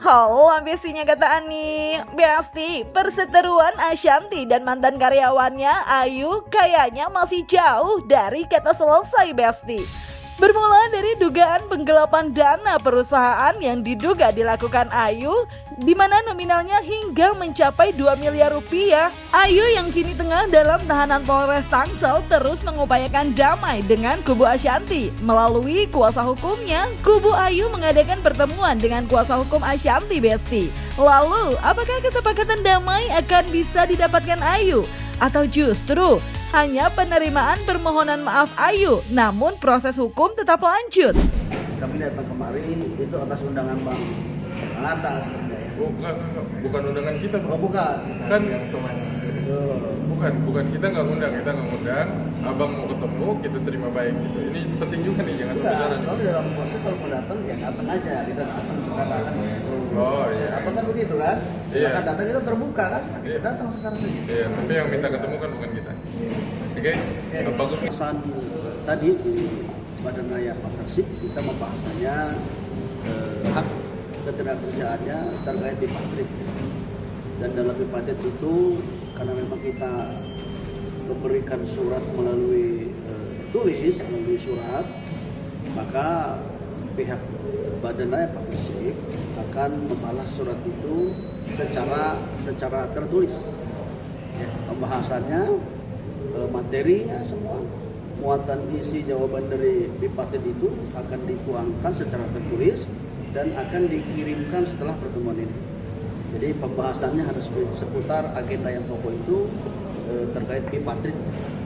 Halo bestinya kata Ani. Besti, perseteruan Ashanty dan mantan karyawannya Ayu kayaknya masih jauh dari kata selesai Besti. Bermula dari dugaan penggelapan dana perusahaan yang diduga dilakukan Ayu, di mana nominalnya hingga mencapai 2 miliar rupiah. Ayu yang kini tengah dalam tahanan Polres Tangsel terus mengupayakan damai dengan kubu Ashanty. Melalui kuasa hukumnya, kubu Ayu mengadakan pertemuan dengan kuasa hukum Ashanty Besti. Lalu, apakah kesepakatan damai akan bisa didapatkan Ayu? Atau justru hanya penerimaan permohonan maaf Ayu, namun proses hukum tetap lanjut? Kami datang kemari itu atas undangan Bang Atta sebenarnya. Bukan undangan kita, Bang. Oh bukan. Kan bukan kita nggak ngundang. Abang mau ketemu, kita terima baik gitu. Ini penting juga nih, jangan Enggak, saudara. soalnya dalam proses kalau mau datang ya datang aja, kita datang sekarang. Oh iya. Apa kan begitu kan? Iya. Kan datang kita terbuka kan? Kita Iya. datang sekarang aja. Iya, tapi yang minta ketemu kan bukan kita. Oke, bagus. Pesan tadi di Badan Raya Partnership kita membahasanya hak ketenagakerjaannya terkait bipatrit. Dan dalam bipatrit itu karena memang kita memberikan surat melalui melalui surat, maka pihak Badan Raya Partnership akan membalas surat itu secara tertulis. Ya, pembahasannya, materinya semua, muatan isi jawaban dari bipatrit itu akan dituangkan secara tertulis dan akan dikirimkan setelah pertemuan ini. Jadi pembahasannya harus seputar agenda yang pokok itu terkait bipatrit,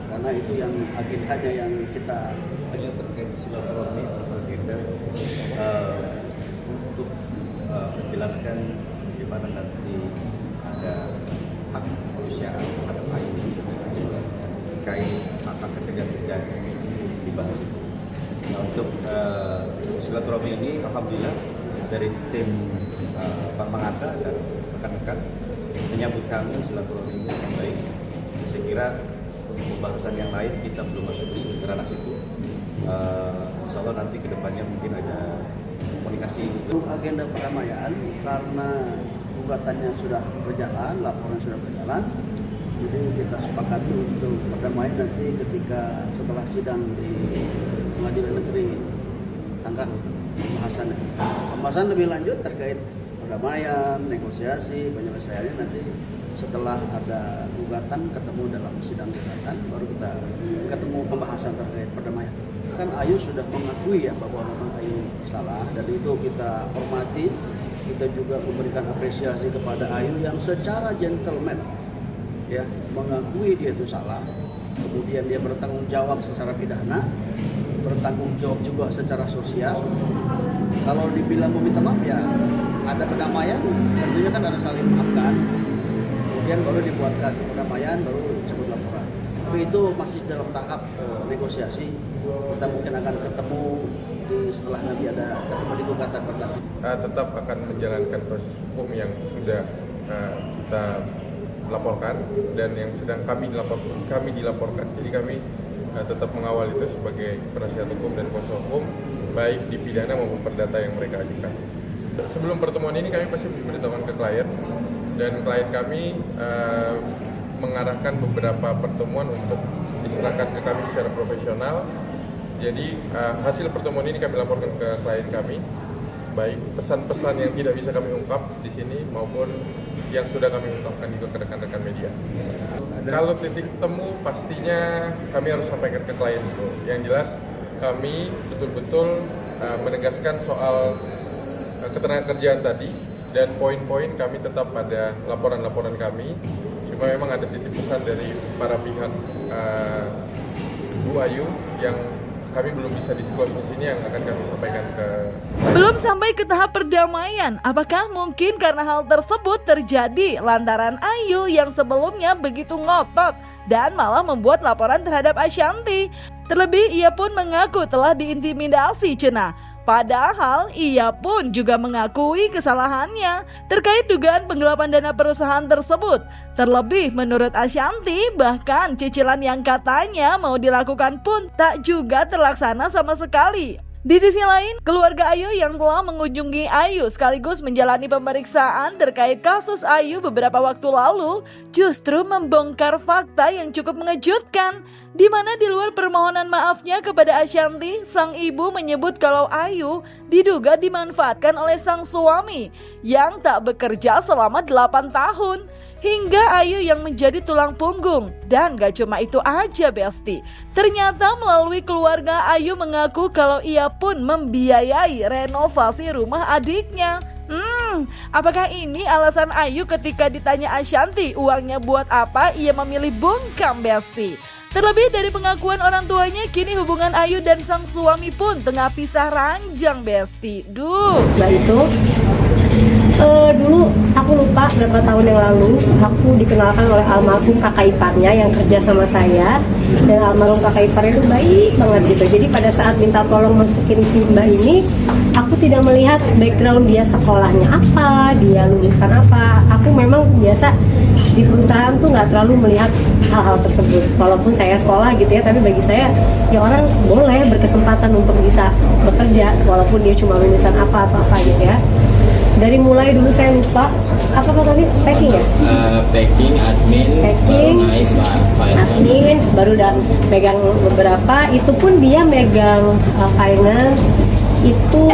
karena itu yang agendanya yang kita terkait silaturahmi atau agenda untuk menjelaskan bagaimana nanti ada hak kemanusiaan terhadap Ayu terkait hak ketenagakerjaan dibahas itu. Nah, untuk silaturahmi ini alhamdulillah dari tim Pak Mangata dan rekan-rekan menyambut kami silaturahmi ini yang baik. Saya kira untuk pembahasan yang lain kita belum masuk ke ranah situ. Insya Allah nanti kedepannya mungkin ada komunikasi. Untuk agenda perdamaian, karena gugatannya sudah berjalan, laporan sudah berjalan, jadi kita sepakati untuk perdamaian nanti ketika setelah sidang di Pengadilan Negeri Tangkang pembahasan lebih lanjut terkait perdamaian, negosiasi, penyelesaiannya nanti setelah ada gugatan ketemu dalam sidang gugatan baru kita ketemu pembahasan terkait perdamaian. Kan Ayu sudah mengakui ya bahwa memang Ayu salah, dan itu kita hormati. Kita juga memberikan apresiasi kepada Ayu yang secara gentleman ya mengakui dia itu salah, kemudian dia bertanggung jawab secara pidana, bertanggung jawab juga secara sosial. Kalau dibilang meminta maaf ya ada perdamaian, tentunya kan ada saling maafkan, kemudian baru dibuatkan perdamaian, baru disebut laporan. Tapi itu masih dalam tahap negosiasi. Kita mungkin akan ketemu setelah nanti ada ketemu di gugatan perdamaian. Tetap akan menjalankan proses hukum yang sudah kita laporkan dan yang sedang kami dilaporkan. Jadi kami tetap mengawal itu sebagai penasihat hukum dan kuasa hukum baik di pidana maupun perdata yang mereka ajukan. Sebelum pertemuan ini kami pasti memberitahukan ke klien, dan klien kami mengarahkan beberapa pertemuan untuk diserahkan ke kami secara profesional. Jadi hasil pertemuan ini kami laporkan ke klien kami, baik pesan-pesan yang tidak bisa kami ungkap di sini maupun yang sudah kami ungkapkan juga ke rekan-rekan media. Kalau titik temu pastinya kami harus sampaikan ke klien dulu. Yang jelas kami betul-betul menegaskan soal ketenagakerjaan tadi, dan poin-poin kami tetap pada laporan-laporan kami. Cuma memang ada titik pesan dari para pihak Bu Ayu yang kami belum bisa disclose di sini, yang akan kami sampaikan ke klien. Belum sampai ke tahap perdamaian, apakah mungkin karena hal tersebut terjadi lantaran Ayu yang sebelumnya begitu ngotot dan malah membuat laporan terhadap Ashanty? Terlebih ia pun mengaku telah diintimidasi cenah. Padahal ia pun juga mengakui kesalahannya terkait dugaan penggelapan dana perusahaan tersebut. Terlebih menurut Ashanty, bahkan cicilan yang katanya mau dilakukan pun tak juga terlaksana sama sekali. Di sisi lain, keluarga Ayu yang telah mengunjungi Ayu sekaligus menjalani pemeriksaan terkait kasus Ayu beberapa waktu lalu justru membongkar fakta yang cukup mengejutkan, di mana di luar permohonan maafnya kepada Ashanty, sang ibu menyebut kalau Ayu diduga dimanfaatkan oleh sang suami yang tak bekerja selama 8 tahun. Hingga Ayu yang menjadi tulang punggung. Dan gak cuma itu aja Besti, ternyata melalui keluarga Ayu mengaku kalau ia pun membiayai renovasi rumah adiknya. Apakah ini alasan Ayu ketika ditanya Ashanty uangnya buat apa ia memilih bungkam Besti? Terlebih dari pengakuan orang tuanya, kini hubungan Ayu dan sang suami pun tengah pisah ranjang Besti. Nah itu dulu aku lupa berapa tahun yang lalu aku dikenalkan oleh almarhum kakak iparnya yang kerja sama saya, dan almarhum kakak iparnya itu baik banget gitu. Jadi pada saat minta tolong masukin si mbak ini, aku tidak melihat background dia sekolahnya apa, dia lulusan apa. Aku memang biasa di perusahaan tuh nggak terlalu melihat hal-hal tersebut. Walaupun saya sekolah gitu ya, tapi bagi saya ya orang boleh berkesempatan untuk bisa bekerja walaupun dia cuma lulusan apa atau apa gitu ya. Dari mulai dulu saya lupa apa tadi, packing ya? Packing, admin, baru udah megang beberapa. Itu pun dia megang finance itu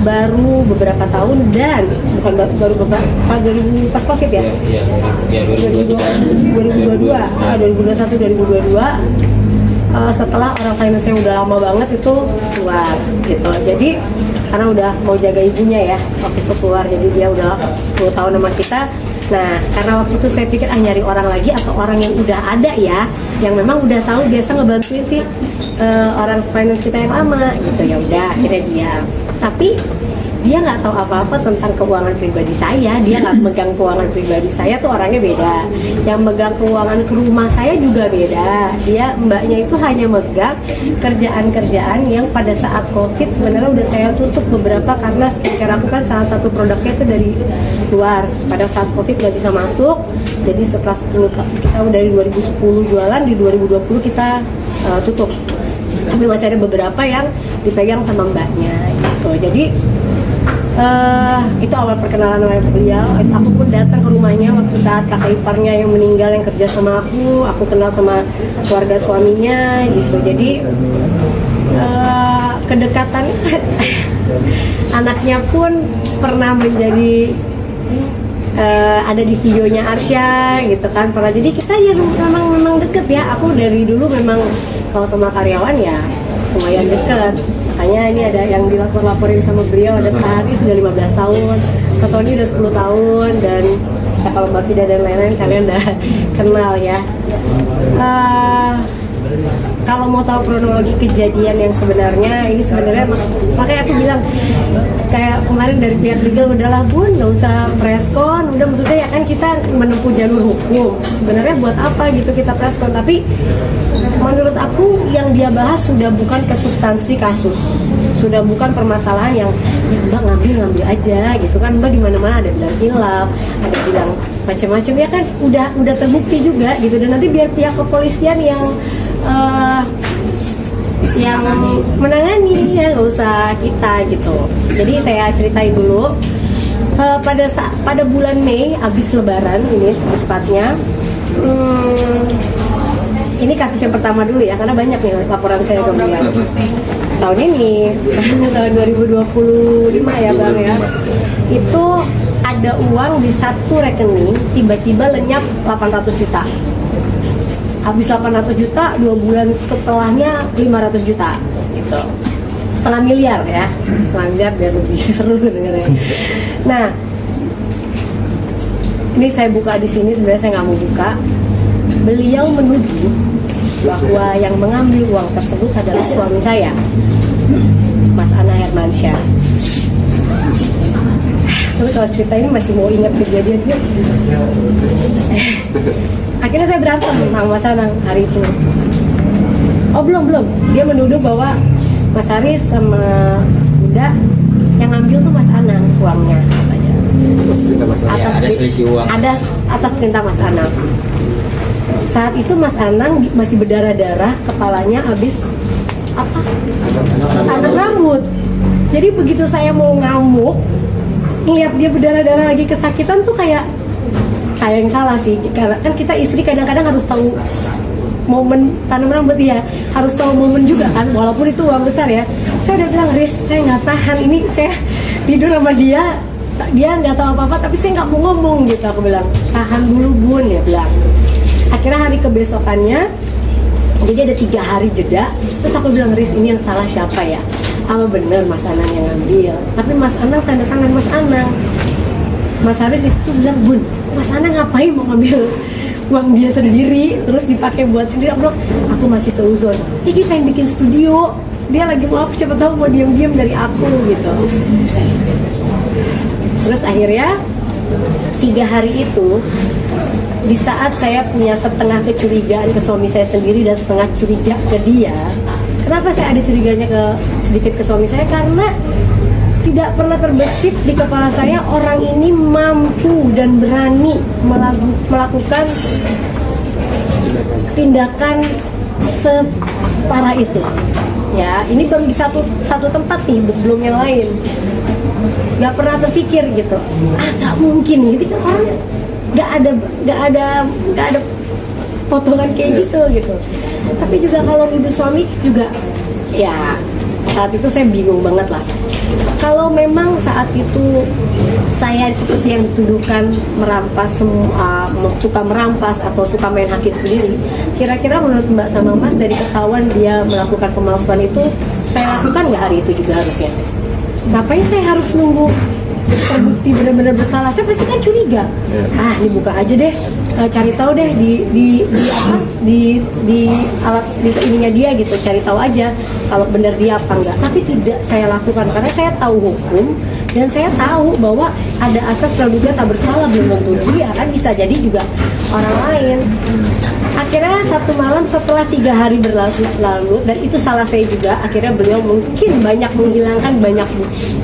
baru beberapa tahun, dan bukan baru beberapa 2000 pas COVID ya? Iya, 2021 2022. Setelah orang finance-nya udah lama banget itu keluar gitu. Jadi karena udah mau jaga ibunya ya waktu itu keluar, jadi dia udah 10 tahun sama kita. Nah karena waktu itu saya pikir nyari orang lagi atau orang yang udah ada ya, yang memang udah tahu biasa ngebantuin sih orang finance kita yang lama gitu. Ya udah akhirnya dia, tapi dia nggak tahu apa-apa tentang keuangan pribadi saya. Dia nggak megang keuangan pribadi saya, tuh orangnya beda. Yang megang keuangan ke rumah saya juga beda. Dia, mbaknya itu hanya megang kerjaan-kerjaan yang pada saat COVID sebenarnya udah saya tutup beberapa, karena skincare aku kan salah satu produknya itu dari luar. Pada saat COVID nggak bisa masuk, jadi setelah 10 kita dari 2010 jualan, di 2020 kita tutup. Tapi masih ada beberapa yang dipegang sama mbaknya gitu. Jadi itu awal perkenalan oleh beliau. Aku pun datang ke rumahnya waktu saat kakak iparnya yang meninggal yang kerja sama aku. Aku kenal sama keluarga suaminya gitu. Jadi kedekatan anaknya pun pernah menjadi ada di videonya Arsya gitu kan, pernah. Jadi kita ya memang deket ya. Aku dari dulu memang kalau sama karyawan ya lumayan deket. Makanya ini ada yang dilapor-laporin sama beliau, ada Pak Haris sudah 15 tahun, Pak Tony udah 10 tahun, dan ya, kalau Mbak Fida dan lain-lain kalian udah kenal ya. Kalau mau tahu kronologi kejadian yang sebenarnya, ini sebenarnya makanya aku bilang kayak kemarin dari pihak legal, udahlah Bun, nggak usah preskon, udah maksudnya ya kan kita menempuh jalur hukum. Sebenarnya buat apa gitu kita preskon? Tapi menurut aku yang dia bahas sudah bukan ke substansi kasus, sudah bukan permasalahan yang Mbak ngambil aja gitu kan. Mbak di mana-mana ada bilang hilaf, ada bilang macam-macam ya kan, udah terbukti juga gitu. Dan nanti biar pihak kepolisian yang menangani ya, nggak usah kita gitu. Jadi saya ceritain dulu, pada bulan Mei habis Lebaran ini tepatnya. Ini kasus yang pertama dulu ya, karena banyak nih laporan saya ke beliau. Tahun ini, tahun 2025 ya Bang ya, itu ada uang di satu rekening tiba-tiba lenyap 800 juta. Habis 800 juta, 2 bulan setelahnya 500 juta gitu. Setengah miliar ya, setengah miliar biar lebih seru dengarnya. Nah, ini saya buka di sini, sebenarnya saya nggak mau buka. Beliau menuduh bahwa yang mengambil uang tersebut adalah suami saya, Mas Ana Hermansyah. Tapi kalau cerita ini masih mau ingat kejadiannya. Akhirnya saya berantem sama Mas Anang hari itu. Oh belum. Dia menuduh bahwa Mas Haris sama Bunda yang ngambil tuh Mas Anang uangnya katanya. Atas perintah Mas Anang. Ada selisih uang. Ada atas perintah Mas Anang. Saat itu Mas Anang masih berdarah-darah, kepalanya habis apa? Tanam rambut. Jadi begitu saya mau ngamuk, ngeliat dia berdarah-darah lagi kesakitan tuh kayak saya yang salah sih, karena kan kita istri kadang-kadang harus tahu momen tanam rambut ya, harus tahu momen juga kan, walaupun itu uang besar ya. Saya udah bilang, Riz, saya nggak tahan ini, saya tidur sama dia nggak tahu apa-apa, tapi saya nggak mau ngomong gitu. Aku bilang, tahan dulu bun, ya bilang. Akhirnya hari kebesokannya, jadi ada 3 hari jeda, terus aku bilang, Riz, ini yang salah siapa ya? Apa bener Mas Anang yang ngambil? Tapi Mas Anang tanda tangan Mas Anang. Mas Haris itu bilang, Bun, Mas Anang ngapain mau ngambil uang dia sendiri terus dipakai buat sendiri? Aku masih seuzon, dia pengen bikin studio, dia lagi mau apa, siapa tahu mau diam-diam dari aku gitu. Terus akhirnya 3 hari itu, di saat saya punya setengah kecurigaan ke suami saya sendiri dan setengah curiga ke dia. Kenapa saya ada curiganya sedikit ke suami saya? Karena tidak pernah terbesit di kepala saya orang ini mampu dan berani melakukan tindakan separah itu. Ya, ini baru di satu tempat nih, belum yang lain. Gak pernah terpikir gitu. Gak mungkin gitu kan, orang gak ada potongan kayak gitu. Tapi juga kalau nuduh suami juga, ya saat itu saya bingung banget lah. Kalau memang saat itu saya seperti yang dituduhkan suka merampas atau suka main hakim sendiri, kira-kira menurut Mbak sama Mas, dari ketahuan dia melakukan pemalsuan itu, saya lakukan nggak hari itu juga harusnya? Ngapain saya harus nunggu terbukti benar-benar bersalah? Saya pasti kan curiga. Ini buka aja deh, cari tahu deh di alat di ininya dia gitu, cari tahu aja kalau benar dia apa enggak. Tapi tidak saya lakukan karena saya tahu hukum dan saya tahu bahwa ada asas praduga tak bersalah, belum tentu dia, kan bisa jadi juga orang lain. Akhirnya satu malam setelah 3 hari berlalu, dan itu salah saya juga, akhirnya beliau mungkin banyak menghilangkan banyak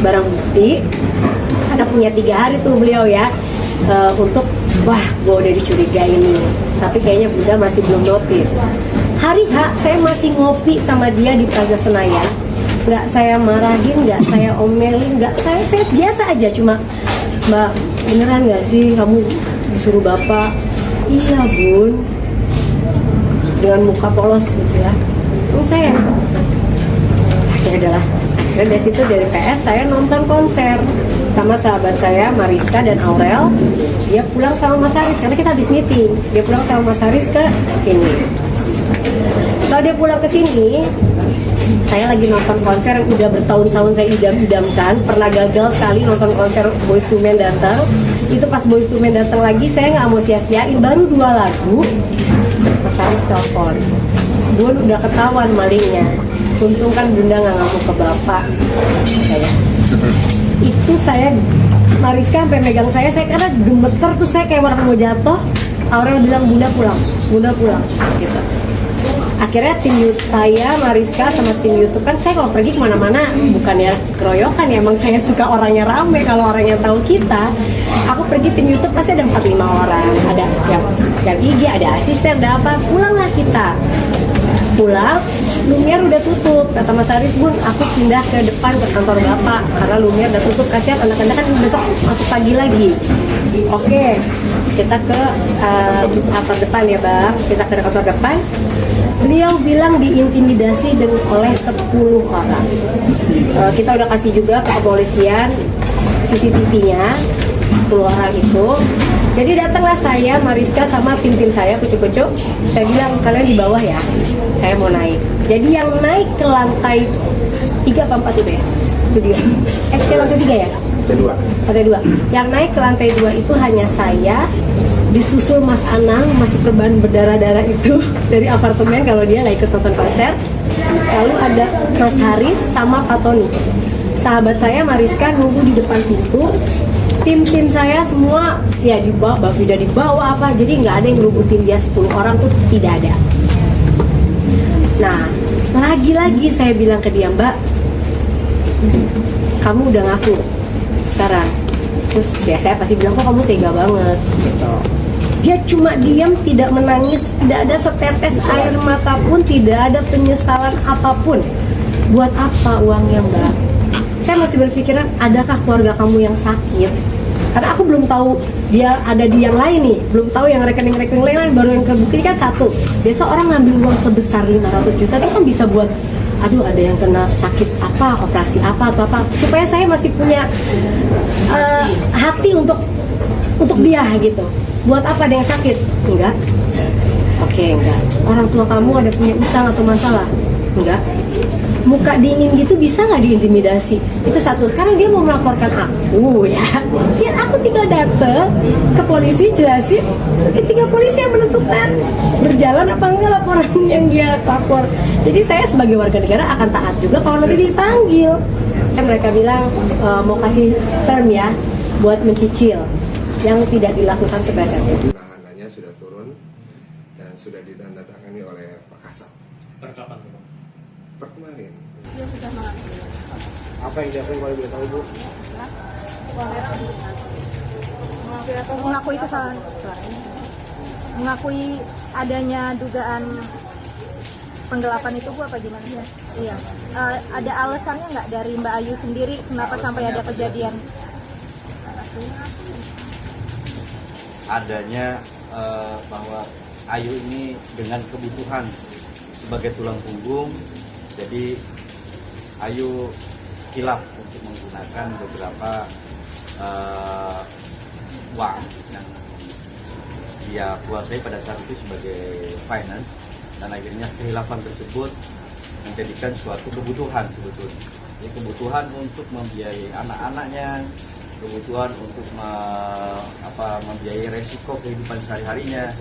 barang bukti. Ada punya 3 hari tuh beliau ya, untuk wah gue udah dicurigain nih, tapi kayaknya Bunda masih belum notice. Hari H saya masih ngopi sama dia di Plaza Senayan, nggak saya marahin, nggak saya omelin, nggak saya biasa aja, cuma Mbak beneran nggak sih kamu disuruh bapak? Iya Bun, dengan muka polos gitu ya. Saya ya adalah. Dan dari situ dari PS saya nonton konser sama sahabat saya Mariska dan Aurel. Dia pulang sama Mas Haris karena kita habis meeting. Dia pulang sama Mas Haris ke sini. Setelah dia pulang ke sini, saya lagi nonton konser yang udah bertahun-tahun saya idam-idamkan. Pernah gagal sekali nonton konser Boyz II Men datang. Itu pas Boyz II Men datang lagi, saya nggak mau sia-siain. Baru 2 lagu, Mas Haris telepon, Bun udah ketahuan malingnya. Untung kan Bunda nggak ngamuk ke bapak. Itu saya, Mariska sampai megang saya karena gemeter tuh, saya kayak orang mau jatuh. Aurel bilang Bunda pulang gitu. Akhirnya tim YouTube saya, Mariska sama tim YouTube, kan saya kalau pergi kemana-mana bukannya keroyokan ya, emang saya suka orangnya rame. Kalau orang yang tahu kita, aku pergi tim YouTube pasti ada 4-5 orang, ada yang IG, ada asisten, ada apa. Pulanglah kita, pulang, Lumiere udah tutup. Kata Mas Haris, Bun, aku pindah ke depan ke kantor bapak karena Lumiere udah tutup, kasihan anak-anak kan besok masuk pagi lagi. Oke, kita ke kantor depan ya Bang. Kita ke kantor depan. Beliau bilang diintimidasi oleh 10 orang. Kita udah kasih juga ke kepolisian CCTV-nya 10 orang itu. Jadi datanglah saya, Mariska sama tim-tim saya, kucuk-kucuk. Saya bilang kalian di bawah ya, saya mau naik. Jadi yang naik ke lantai 3 apa 4 itu ya? Studio. Ke lantai 3 ya? Lantai 2. Yang naik ke lantai 2 itu hanya saya, disusul Mas Anang, masih perban berdarah-darah itu dari apartemen kalau dia nggak ikut nonton konser. Lalu ada Mas Haris sama Pak Tony. Sahabat saya Mariska nunggu di depan pintu. Tim-tim saya semua ya di bawah, Mbak Vida di bawah apa, jadi nggak ada yang ngerubutin dia 10 orang tuh, tidak ada. Nah, lagi-lagi saya bilang ke dia, Mbak, kamu udah ngaku sekarang. Terus ya saya pasti bilang, kok kamu tega banget gitu. Dia cuma diam, tidak menangis, tidak ada setetes air mata pun, tidak ada penyesalan apapun. Buat apa uangnya Mbak? saya masih berpikiran, adakah keluarga kamu yang sakit? Karena aku belum tahu dia ada di yang lain nih, belum tahu yang rekening-rekening lain, baru yang kebukti kan satu. Besok orang ngambil uang sebesar 500 juta itu kan bisa buat, aduh ada yang kena sakit apa, operasi apa atau apa, supaya saya masih punya hati untuk dia gitu. Buat apa ada yang sakit? Enggak. Oke, enggak. Orang tua kamu ada punya utang atau masalah? Enggak. Muka dingin gitu bisa nggak diintimidasi? Itu satu. Sekarang dia mau melaporkan aku ya. Ya aku tinggal datang ke polisi jelasin. Tinggal polisi yang menentukan berjalan apa enggak laporan yang dia lapor. Jadi saya sebagai warga negara akan taat juga kalau nanti dipanggil. Mereka bilang mau kasih term ya buat mencicil yang tidak dilakukan sepeser. Penahanannya sudah turun dan sudah ditandatangani oleh Pak Kasat. Per kapan? Per kemarin. Apa yang dilakukan kalau boleh tahu, Bu? Mengakui kesalahan, mengakui adanya dugaan penggelapan itu, Bu, apa gimana? Iya. Ada alasannya nggak dari Mbak Ayu sendiri kenapa sampai ada kejadian? Adanya bahwa Ayu ini dengan kebutuhan sebagai tulang punggung, jadi Ayu hilaf untuk menggunakan beberapa uang yang dia kuasai pada saat itu sebagai finance, dan akhirnya kehilafan tersebut menjadikan suatu kebutuhan sebetulnya. Jadi kebutuhan untuk membiayai anak-anaknya, kebutuhan untuk membiayai resiko kehidupan sehari-harinya,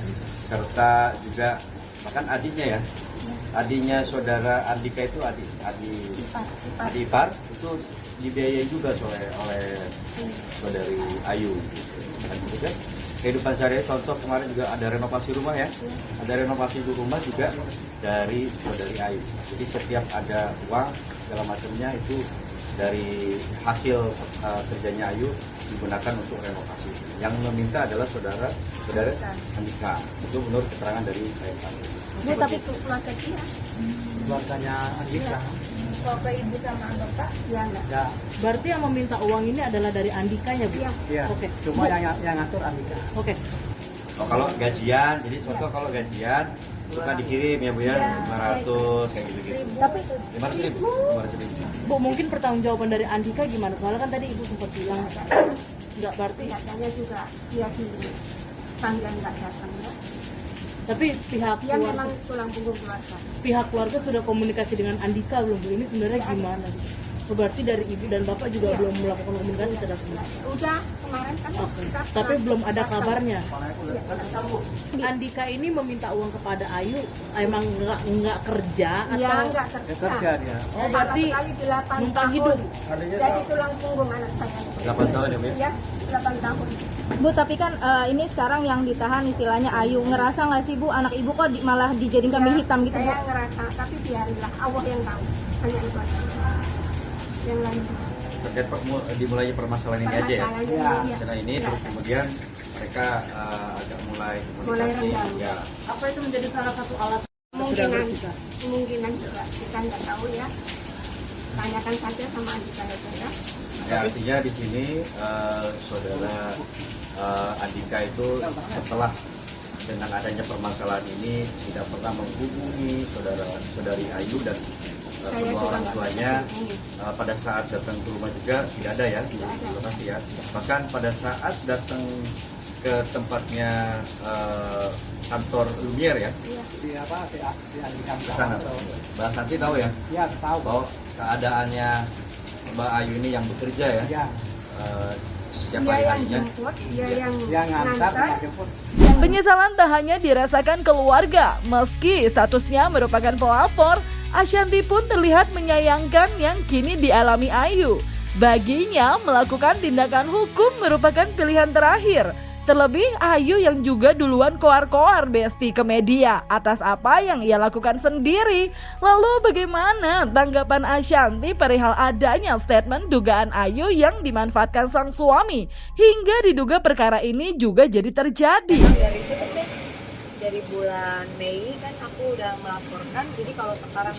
serta juga bahkan adiknya saudara Andika itu adik ipar itu dibiayai juga oleh saudari Ayu. Dan juga kehidupan sehari-hari, contoh kemarin juga ada renovasi rumah ya, ada renovasi rumah juga dari saudari Ayu. Jadi setiap ada uang segala macamnya itu dari hasil kerjanya Ayu digunakan untuk renovasi. Yang meminta adalah saudara Andika. Itu menurut keterangan dari saya. Bu, tapi keluarga dia, Keluarganya Andika. keluarga ibu sama bapak, ya enggak? Ya, Berarti yang meminta uang ini adalah dari Andika ya, Bu? Iya. iya. Oke. Cuma yang ngatur Andika. Oke. Kalau gajian, jadi contoh kalau gajian suka dikirim ya Bu ya, 500 kayak gitu-gitu. Tapi 500.000. Bu, mungkin pertanggungjawaban dari Andika gimana? Soalnya kan tadi Ibu sempat bilang nggak, berarti kelihatannya juga dia sendiri panggilan nggak datang ya. tapi pihak Dia keluarga, memang tulang punggung keluarga. pihak keluarga sudah komunikasi dengan Andika belum, Bu? Ini sebenarnya gimana? Oh, berarti dari Ibu dan Bapak juga belum melakukan komunikasi terhadap ini. Udah kemarin kan Oke. kita Tapi belum ada datang. kabarnya. Iya. Andika ini meminta uang kepada Ayu, emang nggak kerja Iya, atau? nggak Ya, kerja. kerja dia. Oh, berarti Sekali 8 numpang tahun. hidup. Jadi tulang punggung anak saya. 8 tahun ya Bu ya? Ya, 8 tahun. Bu, tapi kan ini sekarang yang ditahan istilahnya Ayu. Ngerasa nggak sih Bu, anak Ibu kok malah dijadiin kambing hitam gitu Bu? Saya ngerasa, tapi biarinlah, Allah yang tahu. Hanya itu aja. Yang lain. Terkait dimulainya permasalahan ini aja ya. Permasalahannya, iya. Setelah ini terus kemudian mereka agak mulai komunikasi renggang. ya. Apa itu menjadi salah satu alasan Kemungkinan juga kita nggak tahu ya. Tanyakan saja sama Andika aja ya. Ya, artinya di sini saudara Andika itu setelah dengan adanya permasalahan ini tidak pernah menghubungi saudari Ayu dan kedua orang tuanya. Pada saat datang ke rumah juga tidak ada ya, lokasi ya. Bahkan pada saat datang ke tempatnya kantor Lumiere ya, Di apa? Di Andika. ke sana. Mbak Santi tahu ya, Iya, tahu. bahwa keadaannya Mbak Ayu ini yang bekerja ya, Ya, setiap Dia yang hari-harinya. jemput, dia yang yang ngantar, ngantar. yang jemput. Penyesalan tak hanya dirasakan keluarga, meski statusnya merupakan pelapor, Ashanti pun terlihat menyayangkan yang kini dialami Ayu. Baginya, melakukan tindakan hukum merupakan pilihan terakhir. Terlebih Ayu yang juga duluan koar-koar Besti ke media atas apa yang ia lakukan sendiri. Lalu bagaimana tanggapan Ashanti perihal adanya statement dugaan Ayu yang dimanfaatkan sang suami hingga diduga perkara ini juga jadi terjadi. Dari bulan Mei kan aku udah melaporkan, jadi kalau sekarang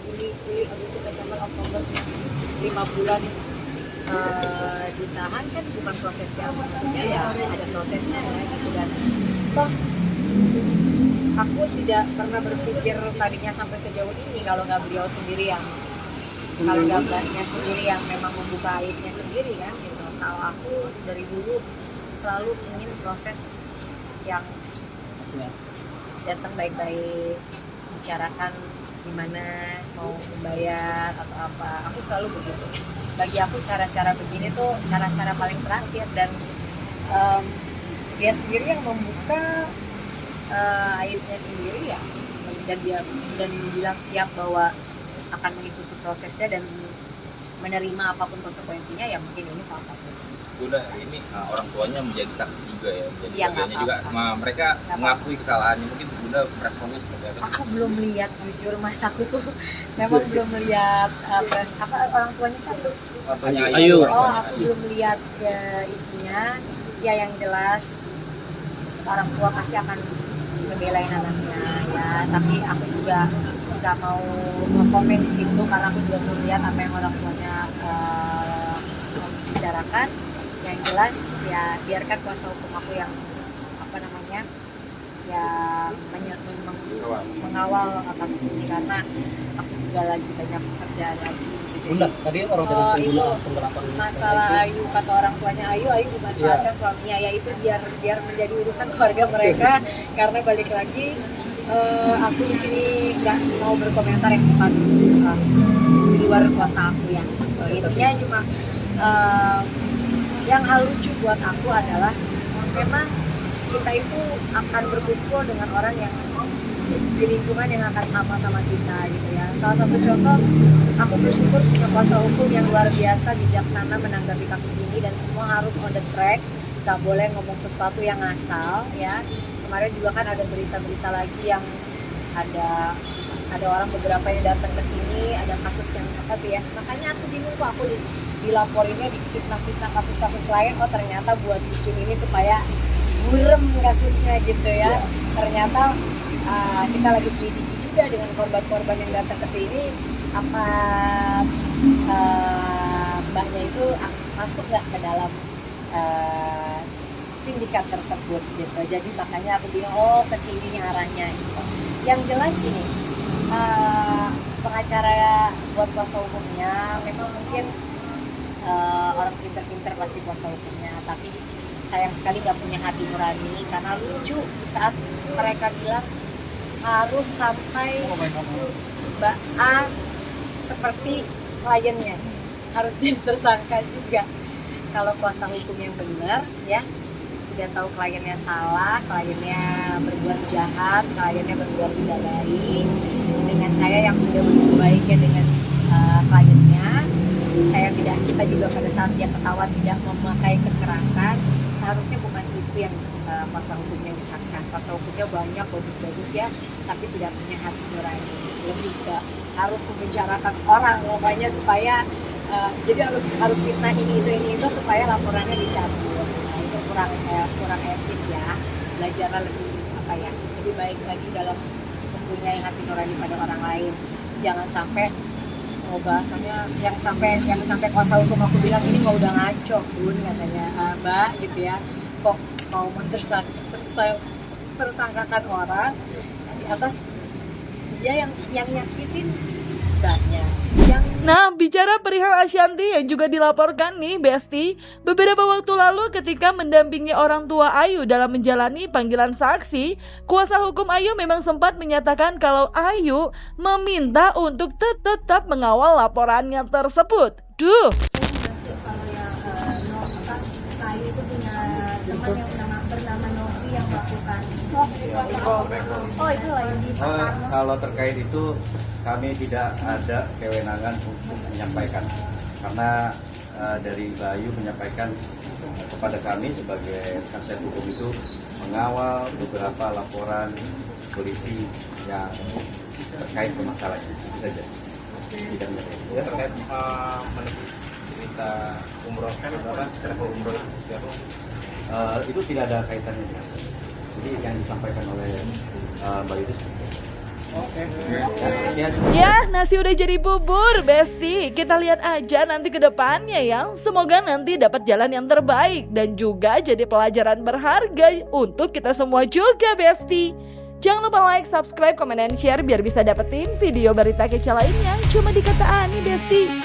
Juli, Agustus, September, Oktober 5 bulan ditahan kan bukan prosesnya, maksudnya ya ada prosesnya ya gitu. Dan toh aku tidak pernah berpikir tadinya sampai sejauh ini kalau nggak beliau sendiri yang sendiri yang memang membuka aibnya sendiri kan gitu. Kalau aku dari dulu selalu ingin proses yang datang baik-baik, bicarakan gimana mau membayar atau apa, aku selalu begitu. Bagi aku cara-cara begini tuh cara-cara paling terakhir, dan dia sendiri yang membuka aibnya sendiri ya, dan bilang siap bahwa akan mengikuti prosesnya dan menerima apapun konsekuensinya, ya mungkin ini salah satu. Udah hari ini orang tuanya menjadi saksi juga ya, menjadi Ya, bagiannya juga. Mereka mengakui kesalahannya, mungkin Bunda responnya seperti apa? Aku belum lihat, jujur mas, aku tuh memang belum lihat apa orang tuanya siapa? Ayu. Oh, aku belum lihat isinya. Ya yang jelas orang tua pasti akan ngebelain anaknya ya, tapi aku juga nggak mau komen di situ karena aku juga belum lihat apa yang orang tuanya bicarakan. Yang jelas ya biarkan kuasa hukum aku yang mengawal kasus ini, karena aku juga lagi banyak pekerjaan lagi. Bunda, tadi orang itu masalah Ayu, kata orang tuanya Ayu dimanfaatkan suaminya, ya itu biar menjadi urusan keluarga mereka. Karena balik lagi aku di sini nggak mau berkomentar yang bukan di luar kuasa aku ya. Intinya cuma yang hal lucu buat aku adalah memang kita itu akan berkumpul dengan orang yang di lingkungan yang akan sama-sama kita gitu ya. Salah satu contoh, aku bersyukur punya kuasa hukum yang luar biasa bijaksana menanggapi kasus ini, dan semua harus on the track, nggak boleh ngomong sesuatu yang asal ya. Kemarin juga kan ada berita-berita lagi yang ada orang beberapa yang datang ke sini, ada kasus yang apa tuh ya. Makanya aku bingung kok, aku dilaporinnya di fitnah-fitnah kasus-kasus lain, oh ternyata buat bikin ini supaya burem kasusnya gitu ya. Ternyata kita lagi selidiki juga dengan korban-korban yang datang ke sini, apa mbaknya itu masuk nggak ke dalam sindikat tersebut gitu. Jadi makanya aku bilang oh kesini arahnya gitu. Yang jelas ini pengacara buat kuasa hukumnya memang mungkin orang pinter-pinter pasti kuasa hukumnya, tapi sayang sekali nggak punya hati nurani, karena lucu saat mereka bilang harus sampai Mbak A seperti kliennya harus jadi tersangka juga. Kalau kuasa hukum yang benar ya, udah tahu kliennya salah, kliennya berbuat jahat, kliennya berbuat tidak baik, dengan saya yang sudah berbuat baiknya dengan kliennya, kita juga pada saat dia ketahuan tidak memakai kekerasan, seharusnya bukan itu yang kuasa hukumnya ucapkan. Kuasa hukumnya banyak bagus-bagus ya, tapi tidak punya hati nurani, lebih ke harus membicarakan orang pokoknya supaya jadi harus fitnah ini itu supaya laporannya dicabut. Nah, itu kurang etis ya. Belajarlah lebih baik lagi dalam mempunyai hati nurani pada orang lain. Jangan sampai bahasanya yang sampai kuasa hukum aku bilang ini mau udah ngaco Bun, katanya Mbak gitu ya, kok mau tersangkakan orang di atas dia yang nyakitin mbaknya. Nah, bicara perihal Ashanti yang juga dilaporkan nih Besti, beberapa waktu lalu ketika mendampingi orang tua Ayu dalam menjalani panggilan saksi, kuasa hukum Ayu memang sempat menyatakan kalau Ayu meminta untuk tetap mengawal laporannya tersebut. Duh. Ayu itu punya teman yang bernama Novi yang melakukan. Oh itu lain di kalau terkait itu kami tidak ada kewenangan untuk menyampaikan, karena dari Bayu menyampaikan kepada kami sebagai penasihat hukum itu mengawal beberapa laporan polisi yang terkait ke masalah itu saja. Tidak menyampaikan. Terkait menepis cerita umroh itu tidak ada kaitannya dengan. Jadi yang disampaikan oleh Mbak itu Ya, nasi udah jadi bubur, Besti. Kita lihat aja nanti ke depannya ya. Semoga nanti dapat jalan yang terbaik dan juga jadi pelajaran berharga untuk kita semua juga, Besti. Jangan lupa like, subscribe, komen, dan share biar bisa dapetin video berita kece lainnya cuma di Kata Ani, Besti.